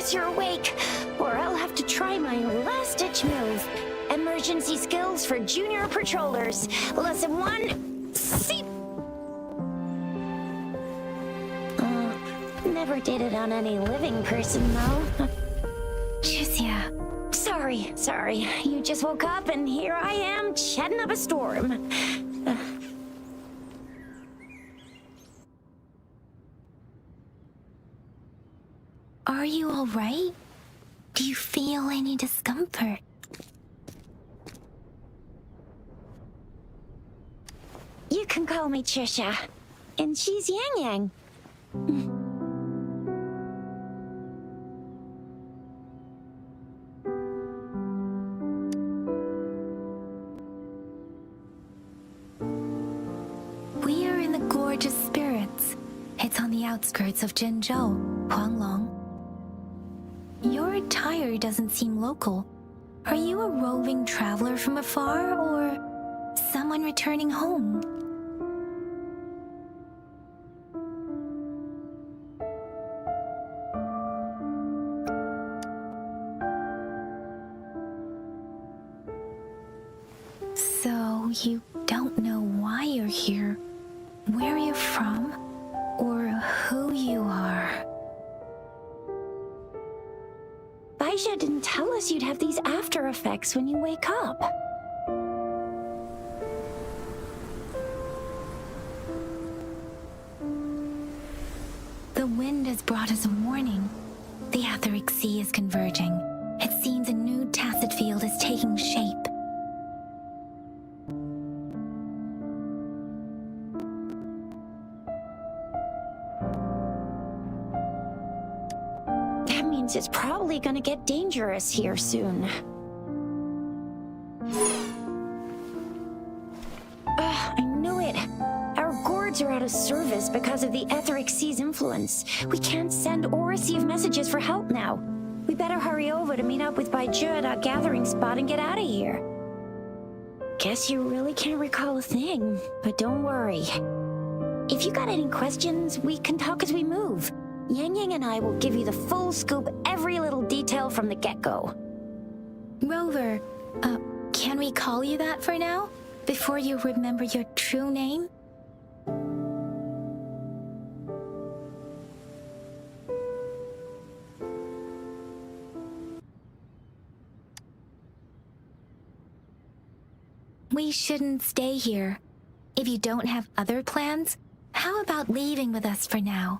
course you're awake, or I'll have to try my last-ditch move. Emergency skills for junior patrollers. Lesson 1, seep! Never did it on any living person, though. Juicia. Sorry. You just woke up, and here I am, chatting up a storm. Are you all right? Do you feel any discomfort? You can call me Trisha, and she's Yangyang. We are in the Gorge of Spirits. It's on the outskirts of Jinzhou, Huanglong. Your attire doesn't seem local. Are you a roving traveler from afar, or someone returning home? So, you don't know why you're here, where you're from, or who you are. Baisha didn't tell us you'd have these after effects when you wake up. The wind has brought us a warning. The Etheric Sea is converging. It seems a new tacit field is taking shape. It's probably gonna get dangerous here soon. I knew it. Our gourds are out of service because of the Etheric Sea's influence. We can't send or receive messages for help now. We better hurry over to meet up with Baizhi at our gathering spot and get out of here. Guess you really can't recall a thing, but don't worry. If you got any questions, we can talk as we move. Yangyang and I will give you the full scoop, every little detail from the get-go. Rover, can we call you that for now? Before you remember your true name? We shouldn't stay here. If you don't have other plans, how about leaving with us for now?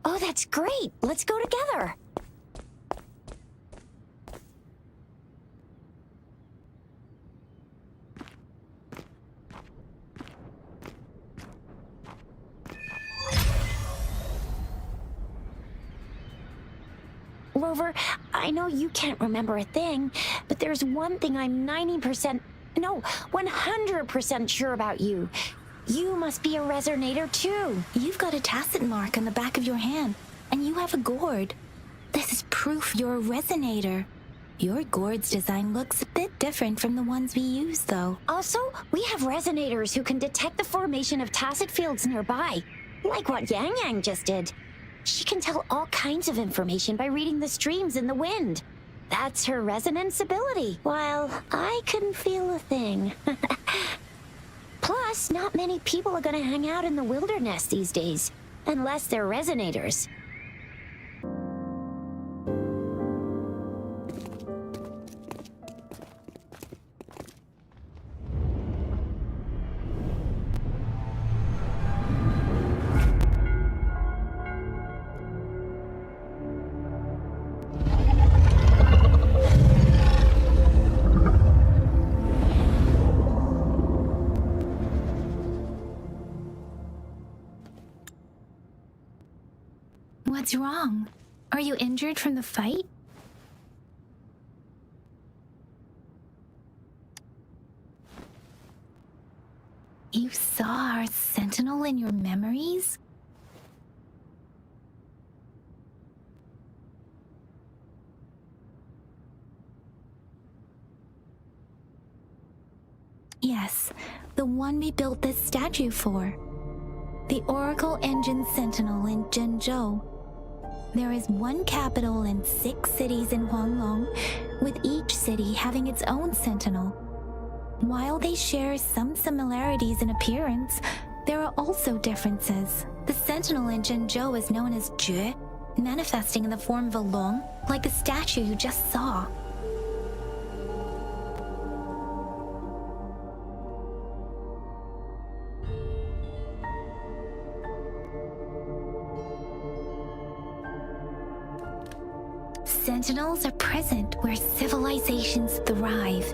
Oh, that's great! Let's go together! Rover, I know you can't remember a thing, but there's one thing I'm 100% sure about you. You must be a resonator too. You've got a tacit mark on the back of your hand, and you have a gourd. This is proof you're a resonator. Your gourd's design looks a bit different from the ones we use, though. Also, we have resonators who can detect the formation of tacit fields nearby, like what Yangyang just did. She can tell all kinds of information by reading the streams in the wind. That's her resonance ability, while I couldn't feel a thing. Plus, not many people are gonna hang out in the wilderness these days, unless they're resonators. What's wrong? Are you injured from the fight? You saw our sentinel in your memories? Yes, the one we built this statue for. The Oracle Engine Sentinel in Zhenzhou. There is one capital and 6 cities in Huanglong, with each city having its own sentinel. While they share some similarities in appearance, there are also differences. The sentinel in Zhenzhou is known as Jue, manifesting in the form of a long, like the statue you just saw. Sentinels are present where civilizations thrive.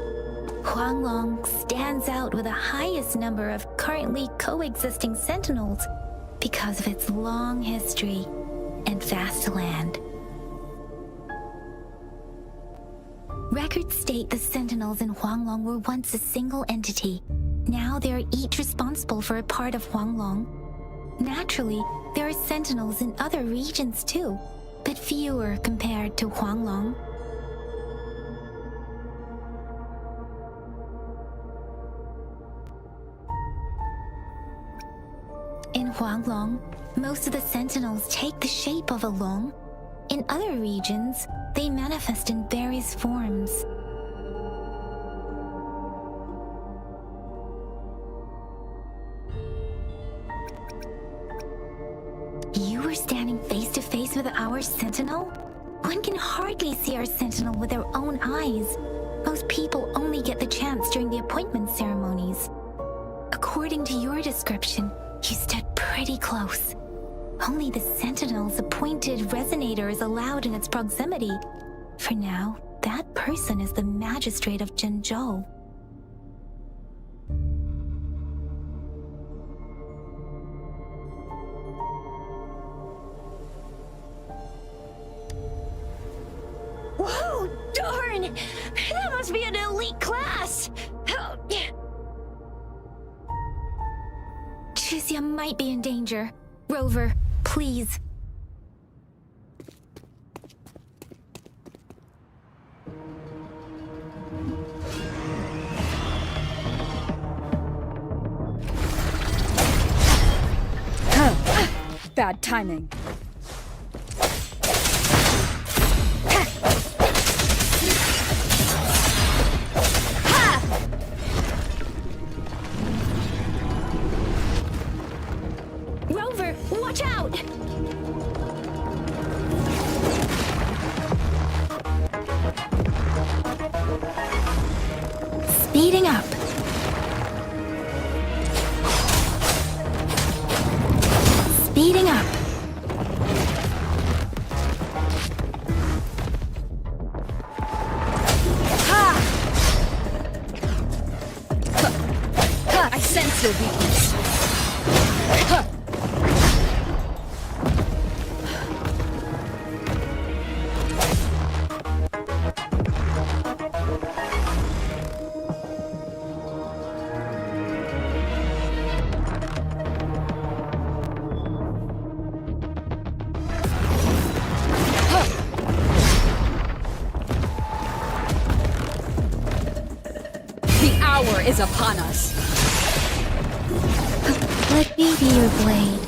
Huanglong stands out with the highest number of currently coexisting sentinels because of its long history and vast land. Records state the sentinels in Huanglong were once a single entity. Now they are each responsible for a part of Huanglong. Naturally, there are sentinels in other regions too, but fewer compared to Huanglong. In Huanglong, most of the sentinels take the shape of a long. In other regions, they manifest in various forms. You were standing face to face with our sentinel? One can hardly see our sentinel with their own eyes. Most people only get the chance during the appointment ceremonies. According to your description, you stood pretty close. Only the sentinel's appointed resonator is allowed in its proximity. For now, that person is the magistrate of Zhenzhou. Whoa, darn! That must be an elite class! Chixia might be in danger. Rover, please. Bad timing. Rover, watch out! Speeding up. Speeding up. I sense your weakness. The hour is upon us. Let me be your blade.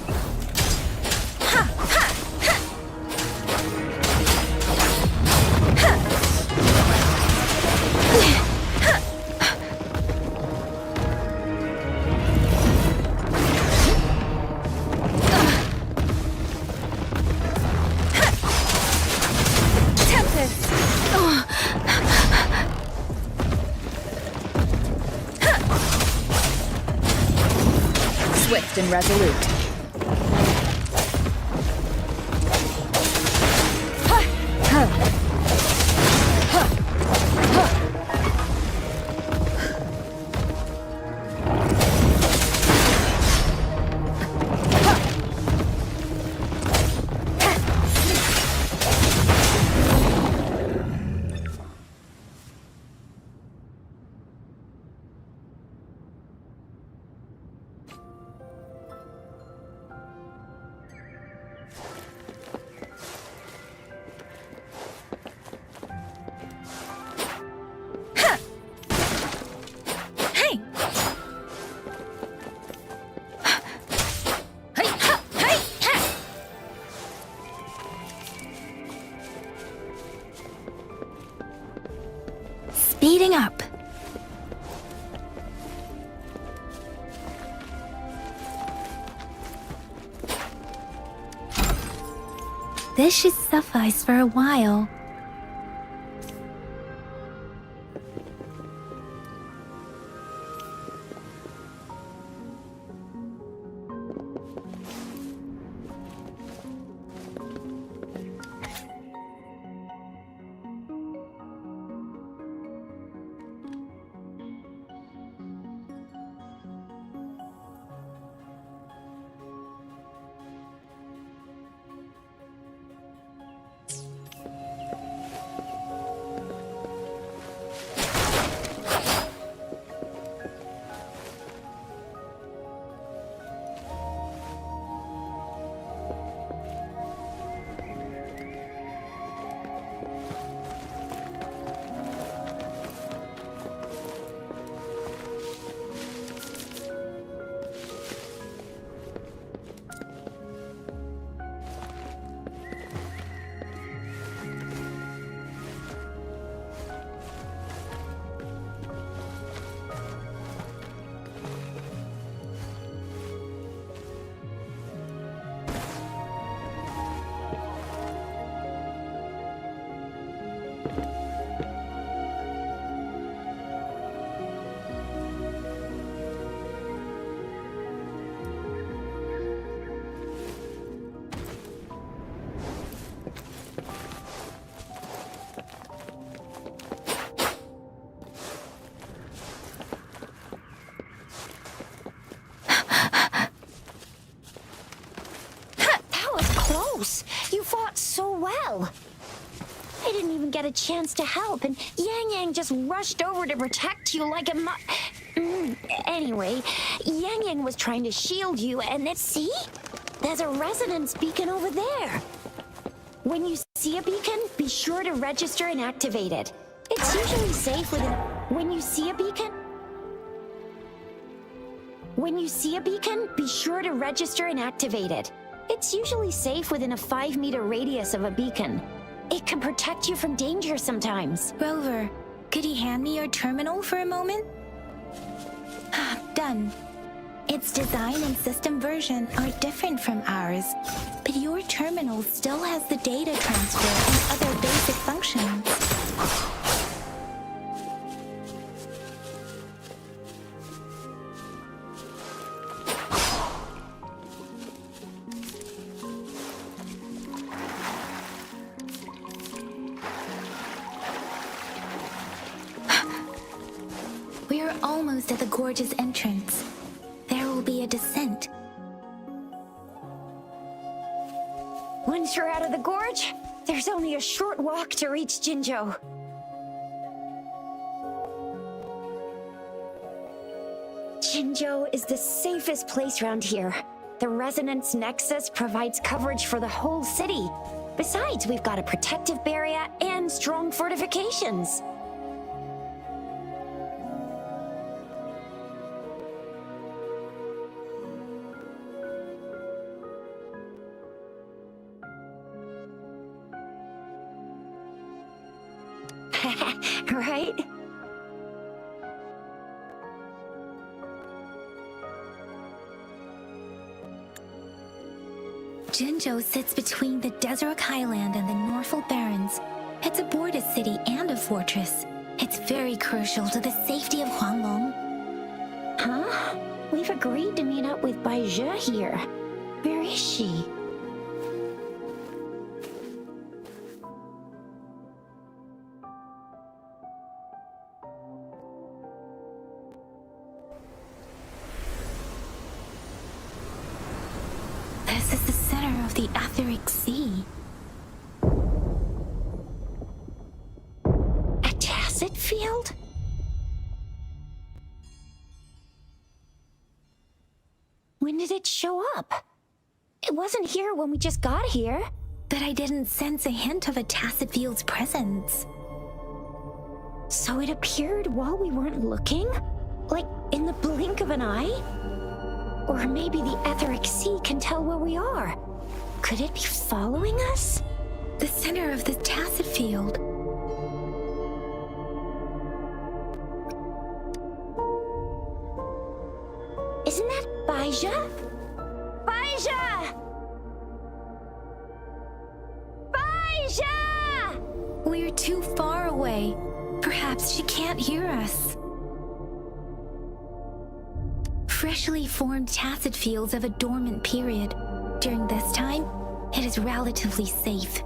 Swift and resolute. Speeding up. This should suffice for a while. You fought so well. I didn't even get a chance to help, and Yangyang just rushed over to protect you like a Anyway, Yangyang was trying to shield you, and see? There's a resonance beacon over there. When you see a beacon, be sure to register and activate it. It's usually safe within... When you see a beacon, be sure to register and activate it. It's usually safe within a 5-meter radius of a beacon. It can protect you from danger sometimes. Rover, could you hand me your terminal for a moment? Done. Its design and system version are different from ours, but your terminal still has the data transfer and other basic functions. We're almost at the gorge's entrance. There will be a descent. Once you're out of the gorge, there's only a short walk to reach Jinzhou. Jinzhou is the safest place around here. The resonance nexus provides coverage for the whole city. Besides, we've got a protective barrier and strong fortifications. Right? Jinzhou sits between the Desert Highland and the Northful Barrens. It's a border city and a fortress. It's very crucial to the safety of Huanglong. Huh? We've agreed to meet up with Bai Zhe here. Where is she? This is the center of the Etheric Sea. A tacit field? When did it show up? It wasn't here when we just got here. But I didn't sense a hint of a tacit field's presence. So it appeared while we weren't looking? Like in the blink of an eye? Or maybe the Etheric Sea can tell where we are. Could it be following us? The center of the tacit field. Baija? Baija! Baija! We're too far away. Perhaps she can't hear us. Freshly formed tacit fields have a dormant period. During this time, it is relatively safe.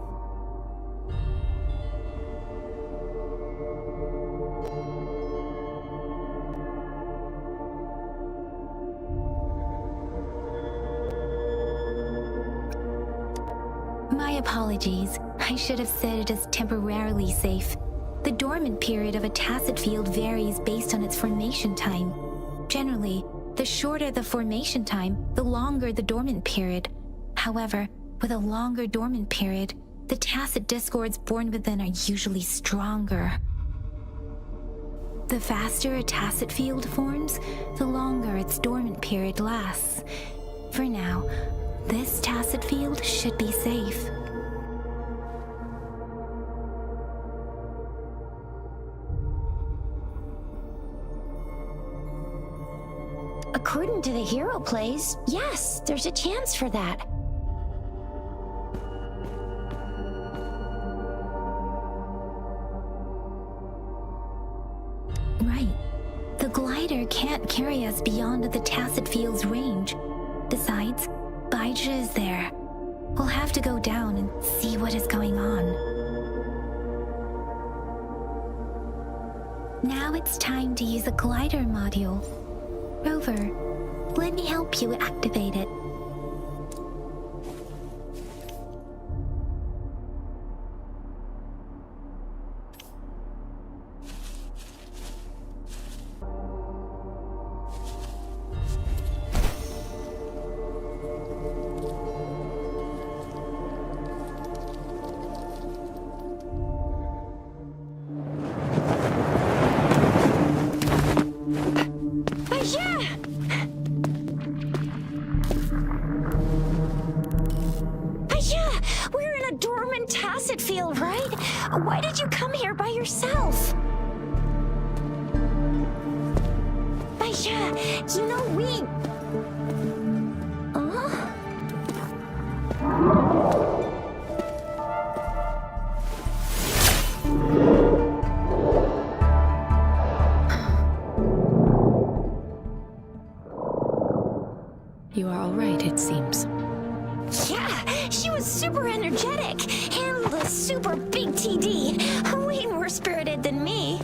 My apologies. I should have said it is temporarily safe. The dormant period of a tacit field varies based on its formation time. Generally, the shorter the formation time, the longer the dormant period. However, with a longer dormant period, the tacit discords born within are usually stronger. The faster a tacit field forms, the longer its dormant period lasts. For now, this tacit field should be safe. According to the hero plays, yes, there's a chance for that. Right. The glider can't carry us beyond the tacit field's range. Besides, Baija is there. We'll have to go down and see what is going on. Now it's time to use the glider module. Rover, let me help you activate it. Why did you come here by yourself? Baija, you know we... You are all right, it seems. Yeah, she was super energetic. Handled a super big TD. Way more spirited than me.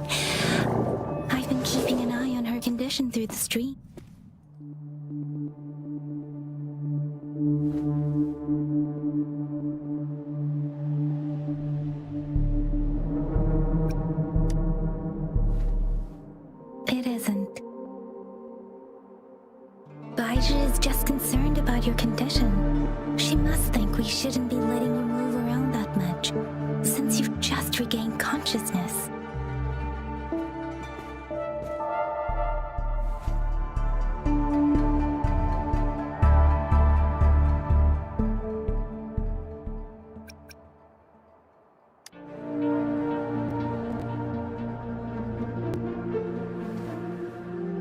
I've been keeping an eye on her condition through the street. It isn't. Baija is just concerned about your condition. She must think we shouldn't be letting you move around that much, since you've just regained consciousness.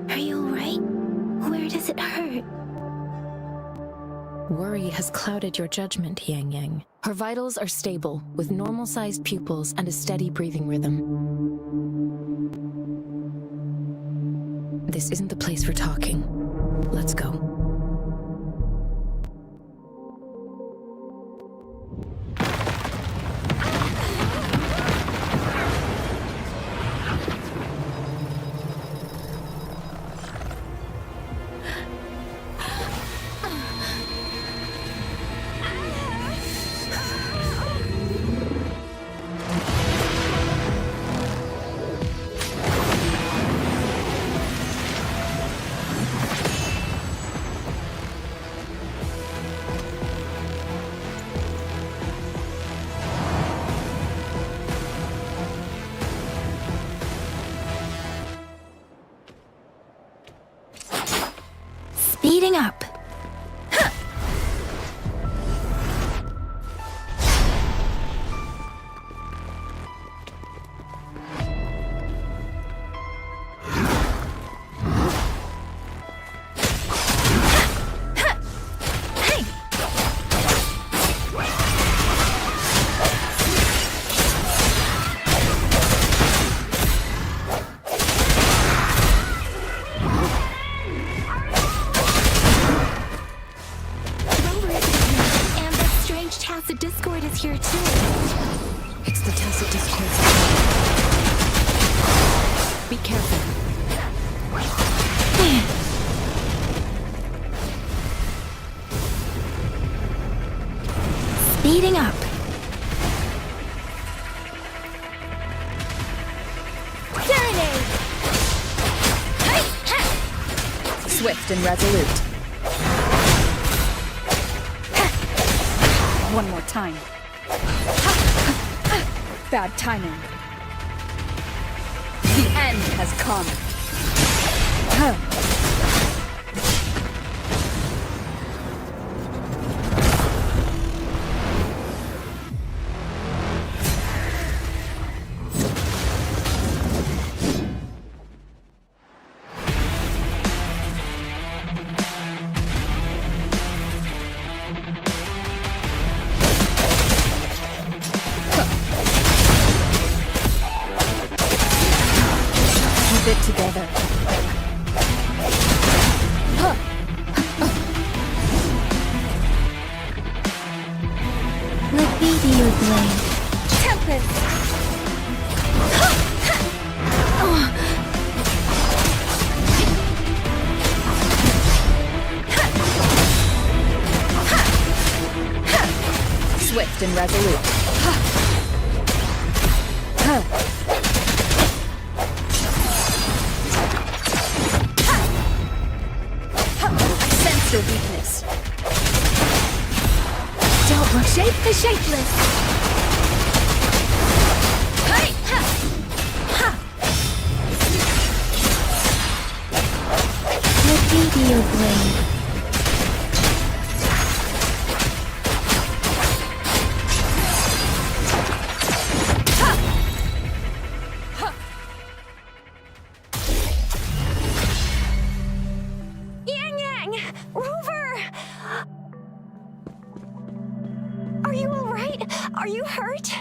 Are you alright? Where does it hurt? Worry has clouded your judgment, Yangyang. Her vitals are stable, with normal-sized pupils and a steady breathing rhythm. This isn't the place for talking. Let's go. Speeding up. Be careful. Speeding up. Serenade! Swift and resolute. One more time. Bad timing. The end has come. Keep it together. Let me be your blade. Tempest! Swift and resolute. I sense your weakness. Don't look. Shape the shapeless. Hey! Let me be your blade. Yangyang! Rover! Are you alright? Are you hurt?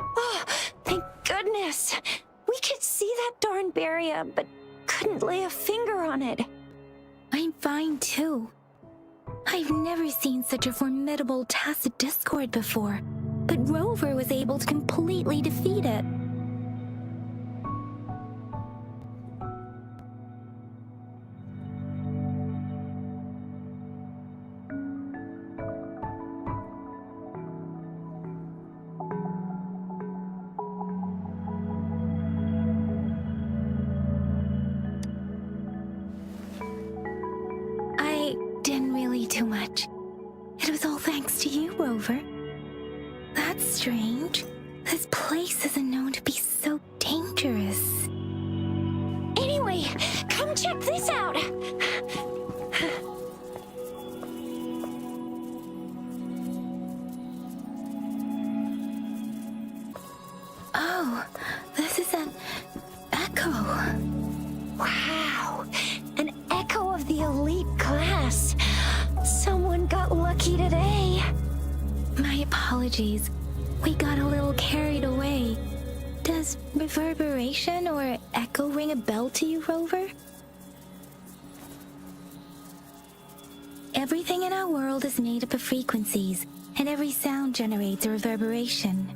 Oh, thank goodness! We could see that darn barrier, but couldn't lay a finger on it. I'm fine too. I've never seen such a formidable tacit discord before, but Rover was able to completely defeat it. I didn't really do much. It was all thanks to you, Rover. That's strange. This place isn't known to be so dangerous. Anyway, come check this out! Oh, this is an echo. Wow, an echo of the elite class. Someone got lucky today. My apologies. We got a little carried away. Does reverberation or echo ring a bell to you, Rover? Everything in our world is made up of frequencies, and every sound generates a reverberation.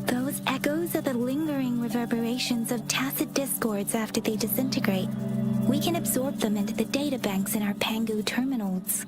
Those echoes are the lingering reverberations of tacit discords after they disintegrate. We can absorb them into the databanks in our Pangu terminals.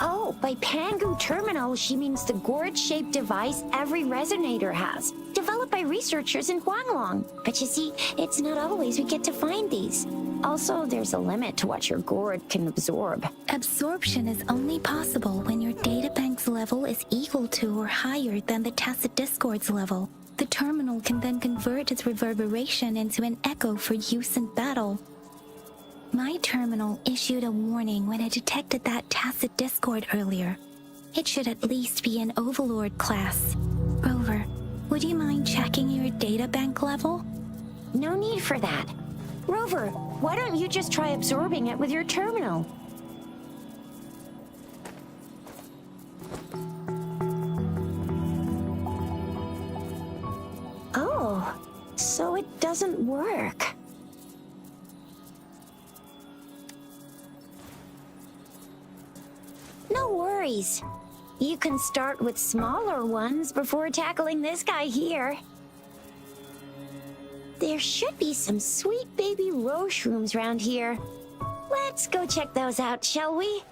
Oh, by Pangu terminal, she means the gourd-shaped device every resonator has, developed by researchers in Huanglong. But you see, it's not always we get to find these. Also, there's a limit to what your gourd can absorb. Absorption is only possible when your databank's level is equal to or higher than the tacit discord's level. The terminal can then convert its reverberation into an echo for use in battle. My terminal issued a warning when it detected that tacit discord earlier. It should at least be an Overlord class. Rover, would you mind checking your databank level? No need for that. Rover, why don't you just try absorbing it with your terminal? Oh, so it doesn't work. No worries. You can start with smaller ones before tackling this guy here. There should be some sweet baby roche rooms around here. Let's go check those out, shall we?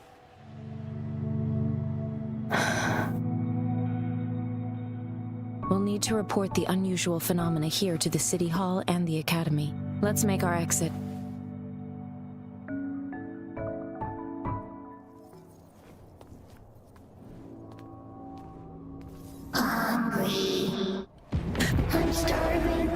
We'll need to report the unusual phenomena here to the City Hall and the Academy. Let's make our exit. Hungry. I'm starving.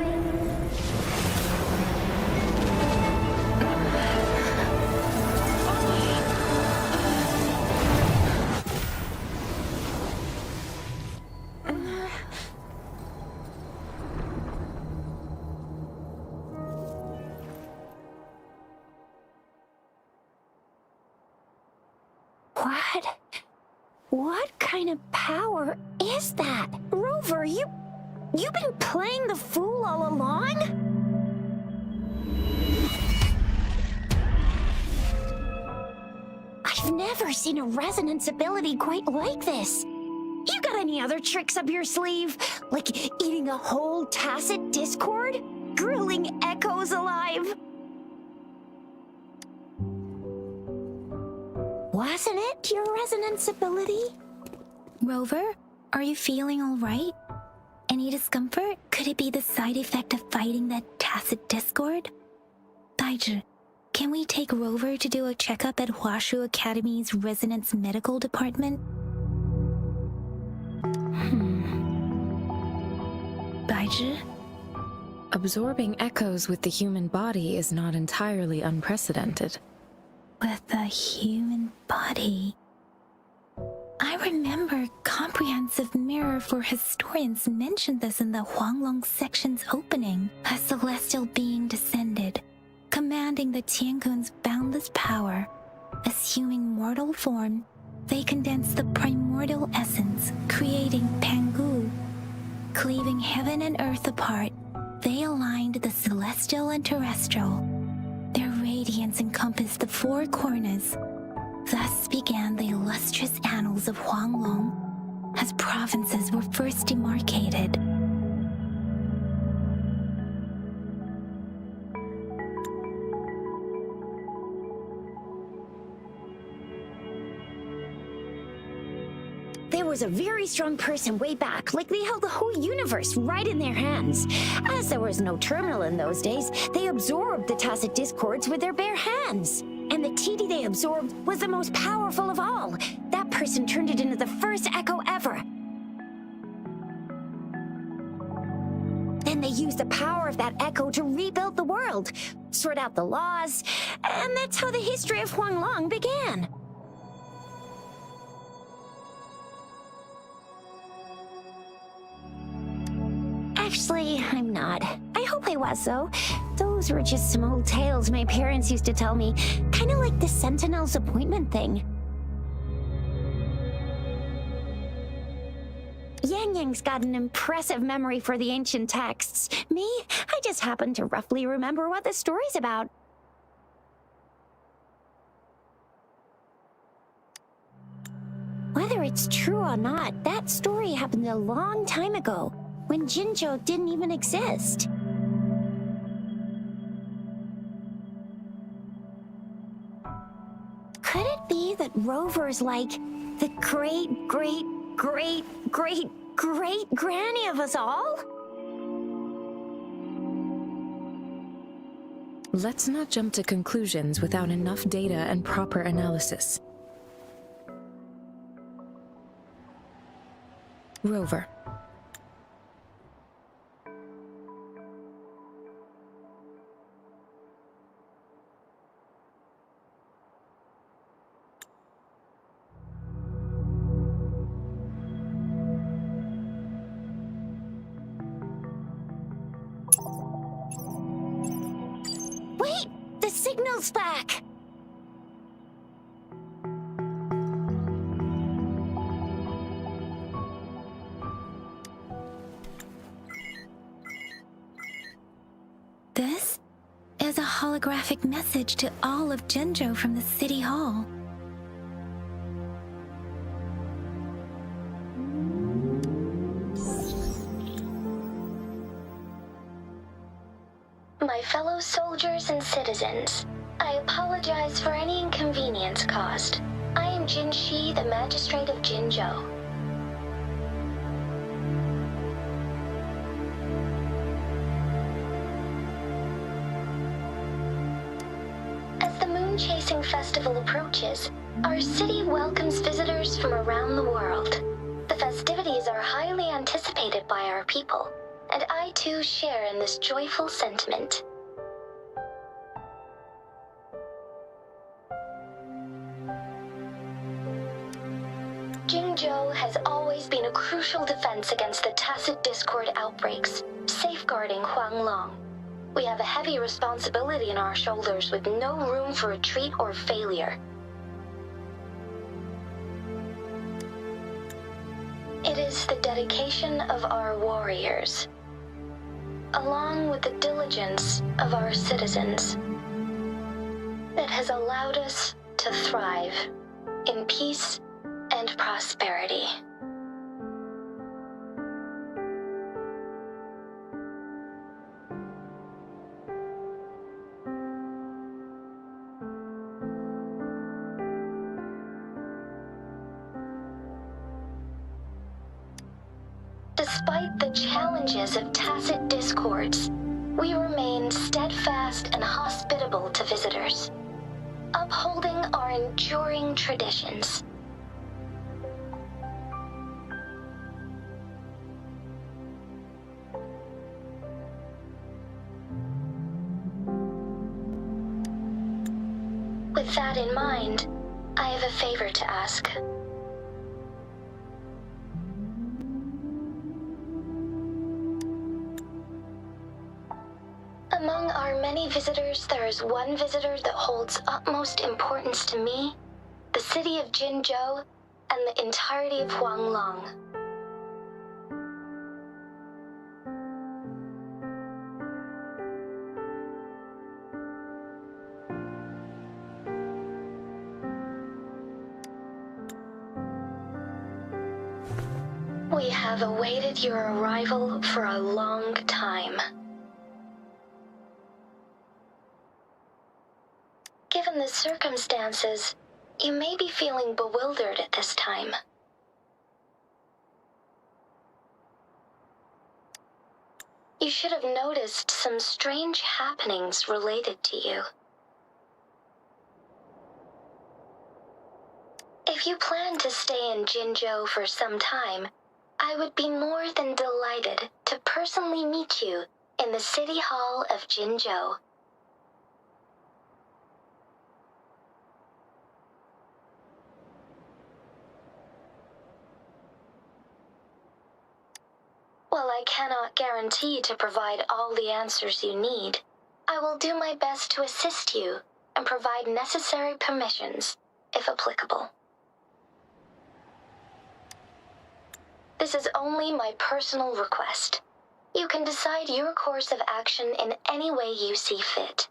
What kind of power is that? Rover, you've been playing the fool all along? I've never seen a resonance ability quite like this. You got any other tricks up your sleeve? Like eating a whole tacit discord? Grilling echoes alive? Wasn't it your resonance ability? Rover, are you feeling all right? Any discomfort? Could it be the side effect of fighting that tacit discord? Daiji, can we take Rover to do a checkup at Hwashu Academy's Resonance Medical Department? Daiji? Absorbing echoes with the human body is not entirely unprecedented. With the human body. I remember Comprehensive Mirror for Historians mentioned this in the Huanglong section's opening. A celestial being descended, commanding the Tiankun's boundless power. Assuming mortal form, they condensed the primordial essence, creating Pangu. Cleaving heaven and earth apart, they aligned the celestial and terrestrial. Their radiance encompassed the four corners. Thus began the illustrious annals of Huanglong, as provinces were first demarcated. There was a very strong person way back, like they held the whole universe right in their hands. As there was no terminal in those days, they absorbed the tacit discords with their bare hands. And the TD they absorbed was the most powerful of all. That person turned it into the first echo ever. Then they used the power of that echo to rebuild the world, sort out the laws, and that's how the history of Huanglong began. Actually, I'm not. I hope I was, though. Those were just some old tales my parents used to tell me. Kind of like the Sentinel's appointment thing. Yangyang's got an impressive memory for the ancient texts. Me, I just happen to roughly remember what the story's about. Whether it's true or not, that story happened a long time ago, when Jinzhou didn't even exist. Could it be that Rover's like the great-great-great-great-great-granny of us all? Let's not jump to conclusions without enough data and proper analysis. Rover. Wait! The signal's back! This is a holographic message to all of Jinzhou from the City Hall. my fellow soldiers and citizens. I apologize for any inconvenience caused. I am Jin Shi, the Magistrate of Jinzhou. As the moon-chasing festival approaches, our city welcomes visitors from around the world. The festivities are highly anticipated by our people, and I too share in this joyful sentiment. Jinzhou has always been a crucial defense against the tacit discord outbreaks, safeguarding Huanglong. We have a heavy responsibility on our shoulders with no room for retreat or failure. It is the dedication of our warriors, along with the diligence of our citizens, that has allowed us to thrive in peace and prosperity. Despite the challenges of tacit discords, we remain steadfast and hospitable to visitors, upholding our enduring traditions. With that in mind, I have a favor to ask. Among our many visitors, there is one visitor that holds utmost importance to me, the city of Jinzhou, and the entirety of Huanglong. We have awaited your arrival for a long time. Given the circumstances, you may be feeling bewildered at this time. You should have noticed some strange happenings related to you. If you plan to stay in Jinzhou for some time, I would be more than delighted to personally meet you in the City Hall of Jinzhou. While I cannot guarantee to provide all the answers you need, I will do my best to assist you and provide necessary permissions, if applicable. This is only my personal request. You can decide your course of action in any way you see fit.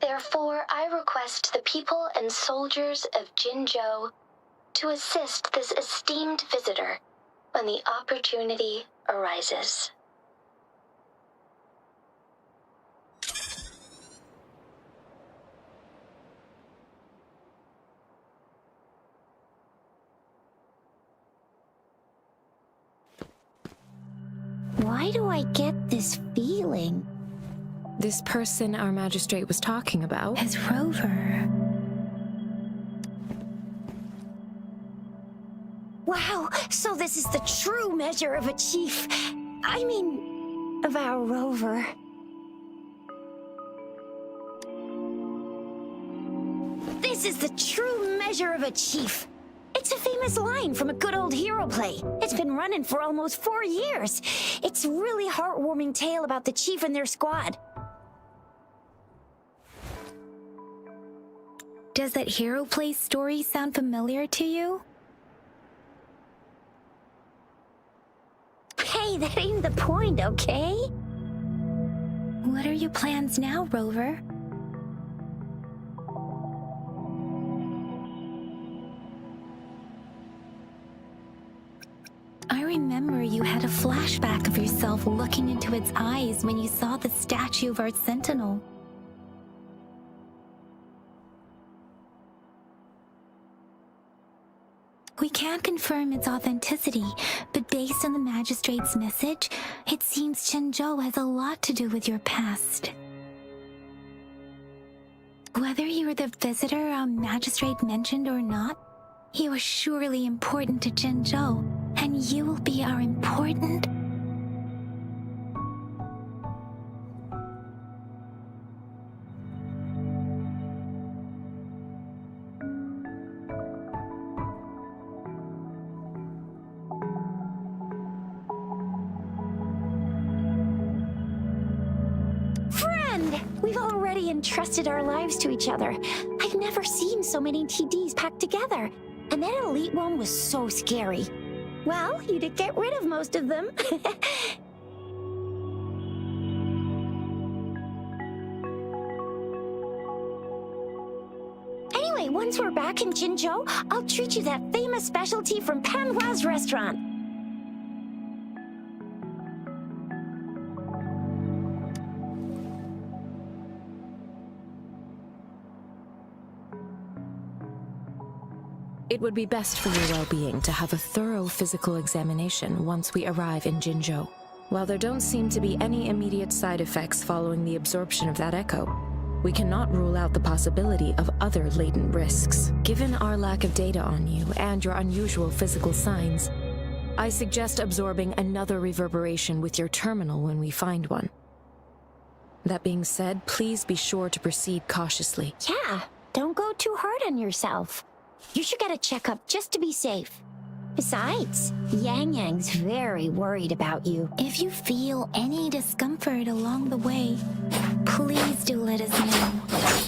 Therefore, I request the people and soldiers of Jinzhou to assist this esteemed visitor when the opportunity arises. Why do I get this feeling? This person our magistrate was talking about? His rover. Wow, so this is the true measure of a chief. I mean, of our rover. This is the true measure of a chief. It's a famous line from a good old hero play. It's been running for almost 4 years. It's a really heartwarming tale about the chief and their squad. Does that hero play story sound familiar to you? Hey, that ain't the point, okay? What are your plans now, Rover? flashback of yourself looking into its eyes when you saw the statue of our sentinel. We can't confirm its authenticity, but based on the magistrate's message, it seems Zhenzhou has a lot to do with your past. Whether you were the visitor our magistrate mentioned or not, you are surely important to Zhenzhou, and you will be our important... We've already entrusted our lives to each other. I've never seen so many TDs packed together. And that elite one was so scary. Well, you did get rid of most of them. Anyway, once we're back in Jinzhou, I'll treat you that famous specialty from Panhua's restaurant. It would be best for your well-being to have a thorough physical examination once we arrive in Jinzhou. While there don't seem to be any immediate side effects following the absorption of that echo, we cannot rule out the possibility of other latent risks. Given our lack of data on you and your unusual physical signs, I suggest absorbing another reverberation with your terminal when we find one. That being said, please be sure to proceed cautiously. Yeah, don't go too hard on yourself. You should get a checkup just to be safe. Besides, Yangyang's very worried about you. If you feel any discomfort along the way, please do let us know.